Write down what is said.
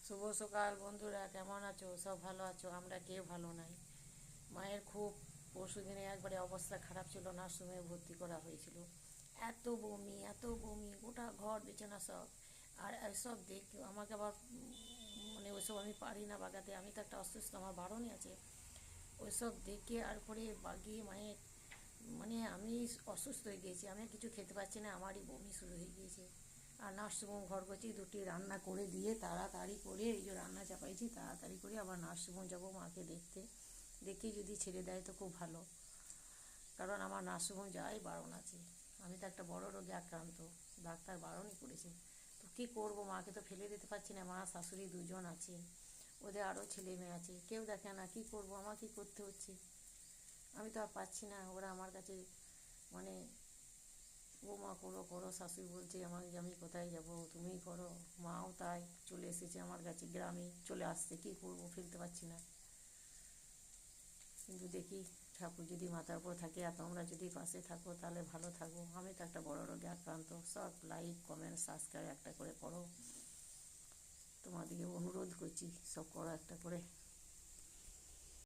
শুভ সকাল বন্ধুরা, কেমন আছো? সব ভালো আছো? আমরা কেউ ভালো নাই। মায়ের খুব পরশুদিনে একবারে অবস্থা খারাপ ছিল, নার্সিংহোমে ভর্তি করা হয়েছিল। এত বমি, এত বমি, গোটা ঘর বিছানা সব। আর এসব দেখে আমাকে আবার মানে ওইসব আমি পারি না বাগাতে, আমি তো একটা অসুস্থ, আমার বারণই আছে। ওইসব দেখে আর পরে বাগিয়ে মায়ের মানে আমি অসুস্থ হয়ে গিয়েছি, আমি কিছু খেতে পারছি না, আমারই বমি শুরু হয়ে গিয়েছে। আর নার্সিংহোম ঘর করছি, দুটি রান্না করে দিয়ে তাড়াতাড়ি করে এই যে রান্না চাপাইছি, তাড়াতাড়ি করে আবার নার্সিংহোম যাবো মাকে দেখতে। দেখি যদি ছেড়ে দেয় তো খুব ভালো, কারণ আমার নার্সিংহোম যাওয়াই বারণ আছে। আমি তো একটা বড় রোগে আক্রান্ত, ডাক্তার বারণই করেছে। তো কী করবো, মাকে তো ফেলে দিতে পারছি না, মা শাশুড়ি দুজন আছে, ওদের আরও ছেলে মেয়ে আছে, কেউ দেখে না, কী করবো, আমাকেই করতে হচ্ছে। আমি তো আর পাচ্ছি না, ওরা আমার কাছে মানে ও মা করো করো, শাশুড়ি বলছে আমাকে যে আমি কোথায় যাব, তুমিই করো। মাও তাই চলে এসেছে আমার কাছে, গ্রামে চলে আসতে, কী করবো, ফেলতে পারছি না। কিন্তু দেখি, ঠাকুর যদি মাথার উপর থাকে আর তোমরা যদি পাশে থাকো তাহলে ভালো থাকবো। আমি তো একটা বড় রোগে আক্রান্ত। সব লাইক কমেন্ট সাবস্ক্রাইব একটা করে করো, তোমাদেরকে অনুরোধ করছি, সব করো একটা করে।